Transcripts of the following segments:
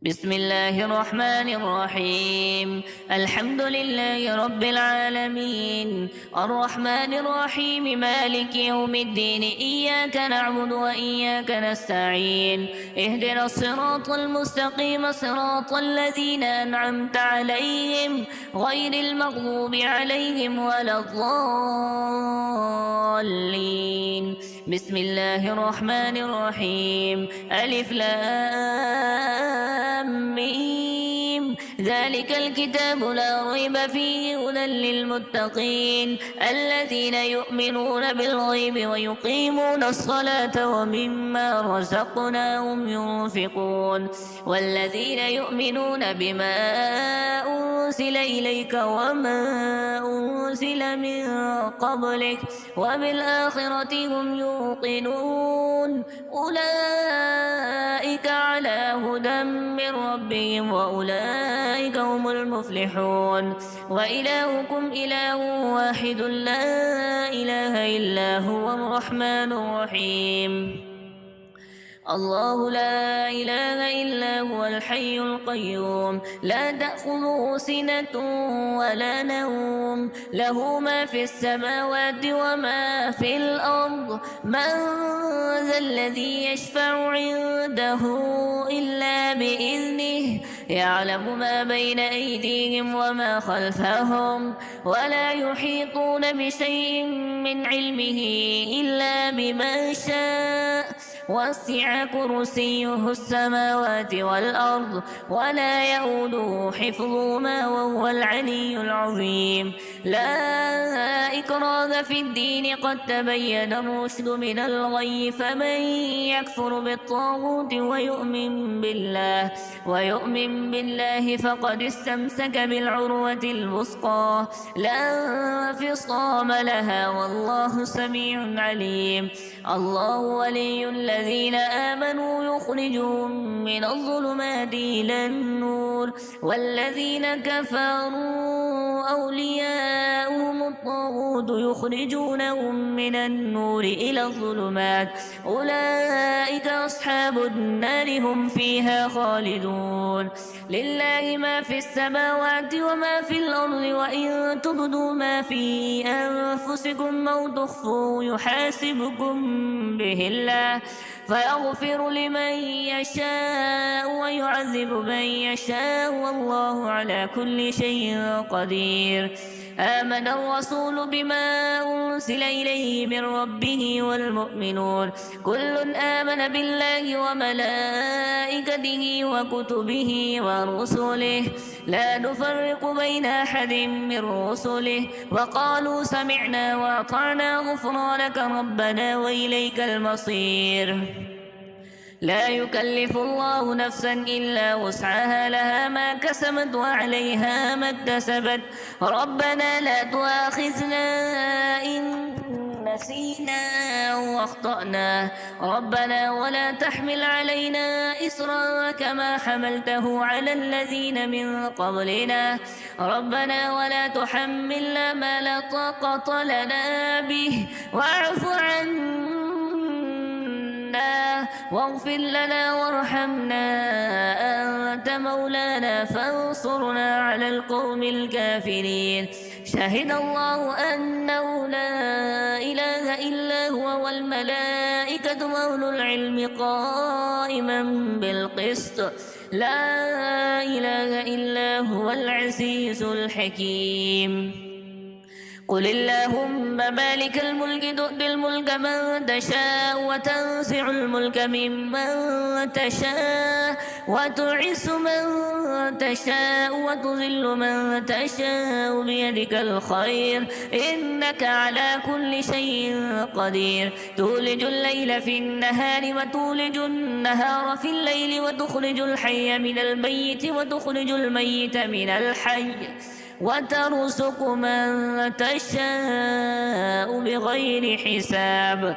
بسم الله الرحمن الرحيم. الحمد لله رب العالمين، الرحمن الرحيم، مالك يوم الدين. إياك نعبد وإياك نستعين. اهدنا الصراط المستقيم، صراط الذين أنعمت عليهم غير المغضوب عليهم ولا الضالين. بسم الله الرحمن الرحيم. ألف لام ميم. ذلك الكتاب لا ريب فيه هدى للمتقين الذين يؤمنون بالغيب ويقيمون الصلاة ومما رزقناهم ينفقون والذين يؤمنون بما أنزل إليك وما أنزل من قبلك وبالآخرة هم يوقنون أولئك على هدى من ربهم وأولئك هم المفلحون. وإلهكم إله واحد لا إله إلا هو الرحمن الرحيم. الله لا إله إلا هو الحي القيوم لا تأخذه سنة ولا نوم له ما في السماوات وما في الأرض. من ذا الذي يشفع عنده إلا بإذنه يعلم ما بين أيديهم وما خلفهم ولا يحيطون بشيء من علمه إلا بما شاء وسع كرسيه السماوات والأرض ولا يؤوده حفظهما وهو العلي العظيم. لا إكراه في الدين قد تبين الرشد من الغي فمن يكفر بالطاغوت ويؤمن بالله فقد استمسك بالعروة الوثقى لا انفصام لها والله سميع عليم. الله ولي الذين آمنوا يخرجهم من الظلمات إلى النور والذين كفروا أولياؤهم الطاغوت يخرجونهم من النور إلى الظلمات أولئك أصحاب النار هم فيها خالدون. لله ما في السماوات وما في الأرض وإن تبدوا ما في أنفسكم أو تخفوا يحاسبكم به الله فيغفر لمن يشاء ويعذب من يشاء والله على كل شيء قدير. آمن الرسول بما أنزل إليه من ربه والمؤمنون كل آمن بالله وملائكته وكتبه ورسله لا نفرق بين أحد من رسله وقالوا سمعنا وأطعنا غفرانك ربنا وإليك المصير. لا يكلف الله نفسا إلا وسعها لها ما كسبت وعليها ما اكتسبت ربنا لا تؤاخذنا إن نسينا واخطأنا ربنا ولا تحمل علينا إصرا كما حملته على الذين من قبلنا ربنا ولا تحملنا ما لا طاقة لنا به واعف عنا واغفر لنا وارحمنا أنت مولانا فانصرنا على القوم الكافرين. شهد الله أنه لا إله إلا هو والملائكة وأولو العلم قائما بالقسط لا إله إلا هو العزيز الحكيم. قل اللهم مالك الملك تؤتي الملك من تشاء وتنزع الملك ممن تشاء وتعز من تشاء وتذل من تشاء بيدك الخير إنك على كل شيء قدير. تولج الليل في النهار وتولج النهار في الليل وتخرج الحي من الميت وتخرج الميت من الحي وترزق من تشاء بغير حساب.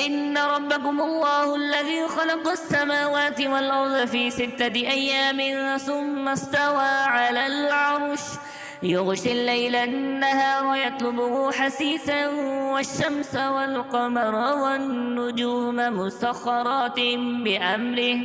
إن ربكم الله الذي خلق السماوات والأرض في 6 أيام ثم استوى على العرش يغشي الليل النهار يطلبه حثيثا والشمس والقمر والنجوم مسخرات بأمره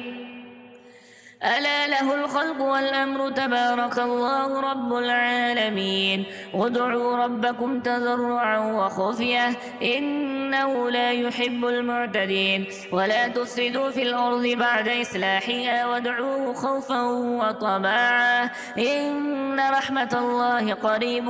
ألا له الخلق والأمر تبارك الله رب العالمين ادعوا ربكم تضرعا وخفية إنه لا يحب المعتدين ولا تفسدوا في الأرض بعد إصلاحها وادعوه خوفا وطمعا إن رحمة الله قريب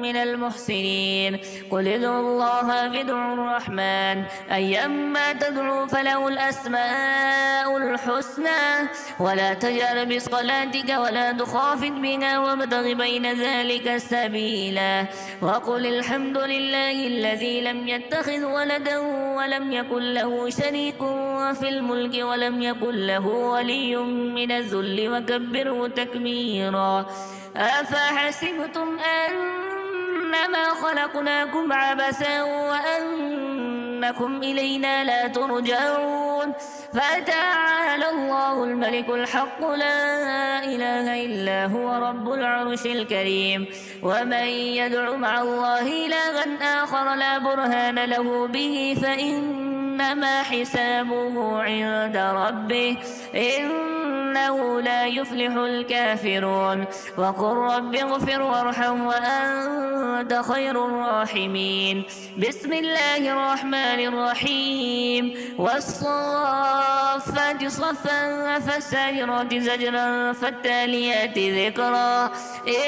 من المحسنين قل ادعوا الله وادعوا الرحمن أيما تدعوا فله الأسماء الحسنى ولا تجهر بصلاتك ولا تخافت بها وابتغ بين ذلك سبيلا وقل الحمد لله الذي لم يتخذ ولدا ولم يكن له شريك في الملك ولم يكن له ولي من الذل وكبره تكبيرا أفحسبتم أنما خلقناكم عبثا وأنكم إلينا لا ترجعون فتعالى الله الملك الحق لا إله إلا هو رب العرش الكريم ومن يدع مع الله إلها آخر لا برهان له به فإنما حسابه عند ربه إنه لا يفلح الكافرون وقل رب اغفر وارحم وأنت خير الراحمين بسم الله الرحمن الرحيم والصافات صفا فالساجرات زجرا فالتاليات ذكرا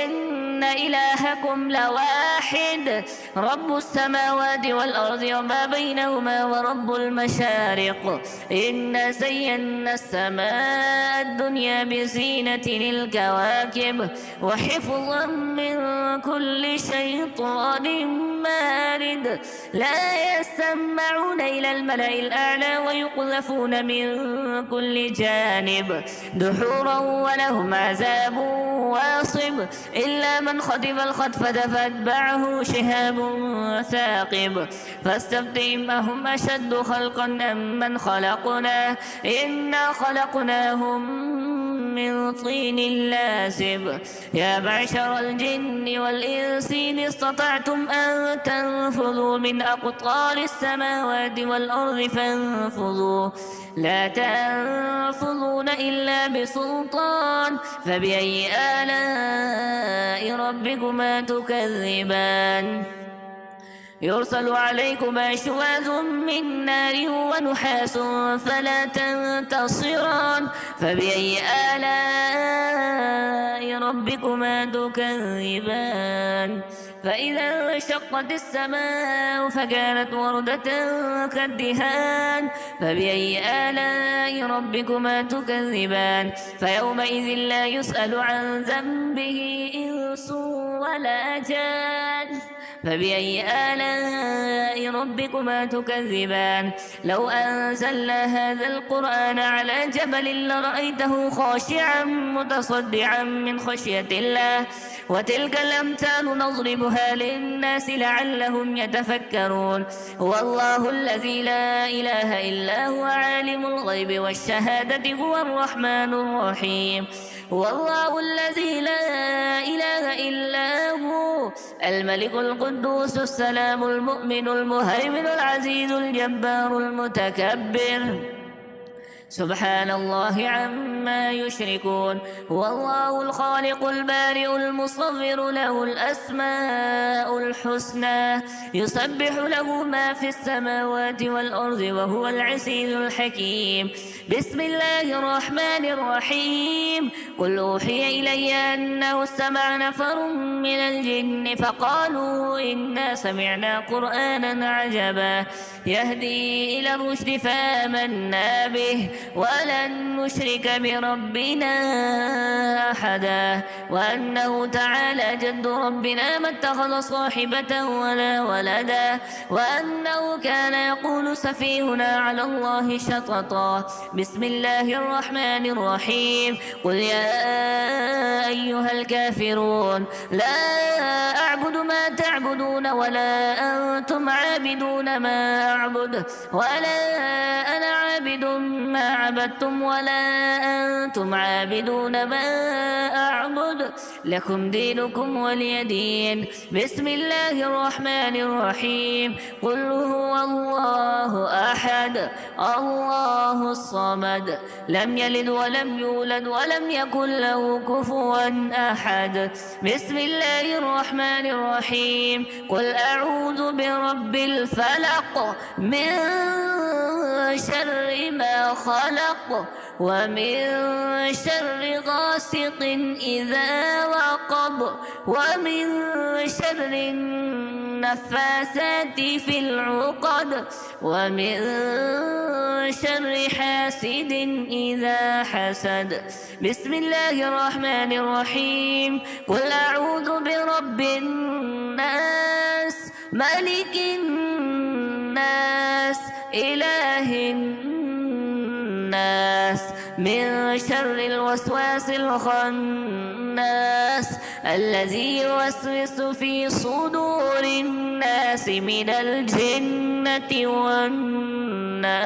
إن إلهكم لواحد رب السماوات والأرض وما بينهما ورب المشارق إنا زينا السماء الدنيا بزينة الكواكب وحفظا من كل شيطان مارد لا يسمعون إلى الملأ الأعلى ويقذفون من كل جانب دحورا ولهم عذاب واصب إلا من خطف الخطفة فاتبعه شهاب ثاقب فاستفتهم أهم أشد خلقا أم من خلقنا إنا خلقناهم من طين لازب يا معشر الجن والإنس إن استطعتم أن تنفذوا من أقطار السماوات والأرض فانفذوا لا تنفذون إلا بسلطان فبأي آلاء ربكما تكذبان يرسل عليكما شواذ من نار ونحاس فلا تنتصران فبأي آلاء ربكما تكذبان فإذا انشقت السماء فكانت وردة كالدهان فبأي آلاء ربكما تكذبان فيومئذ لا يسأل عن ذنبه إنس ولا جان فبأي آلاء ربكما تكذبان لو أنزلنا هذا القرآن على جبل لرأيته خاشعا متصدعا من خشية الله وتلك الأمثال نضربها للناس لعلهم يتفكرون هو الله الذي لا إله إلا هو عالم الغيب والشهادة هو الرحمن الرحيم هو الله الذي لا إله إلا هو الملك القدوس السلام المؤمن المهيمن العزيز الجبار المتكبر سبحان الله عما يشركون هو الله الخالق البارئ المصور له الأسماء الحسنى يسبح له ما في السماوات والأرض وهو العزيز الحكيم بسم الله الرحمن الرحيم قل أوحي إلي أنه استمع نفر من الجن فقالوا إنا سمعنا قرآنا عجبا يهدي إلى الرشد فآمنا به ولن نشرك بربنا أحدا وأنه تعالى جد ربنا ما اتخذ صاحبة ولا ولدا وأنه كان يقول سفيهنا على الله شططا بسم الله الرحمن الرحيم قل يا أيها الكافرون لا أعبد ما تعبدون ولا أنتم عابدون ما أعبد ولا أنا عابد عابد ما عبدتم ولا أنتم عابدون ما أعبد لكم دينكم ولي دين. بسم الله الرحمن الرحيم. قل هو الله أحد الله الصمد لم يلد ولم يولد ولم يكن له كفوا أحد. بسم الله الرحمن الرحيم. قل أعوذ برب الفلق من شر ما خلق ومن شر غاسق إذا وقب ومن شر النفاثات في العقد ومن شر حاسد إذا حسد. بسم الله الرحمن الرحيم. قل أعوذ برب الناس ملك الناس إله الناس من شر الوسواس الخناس الذي يوسوس في صدور الناس من الجنة والناس.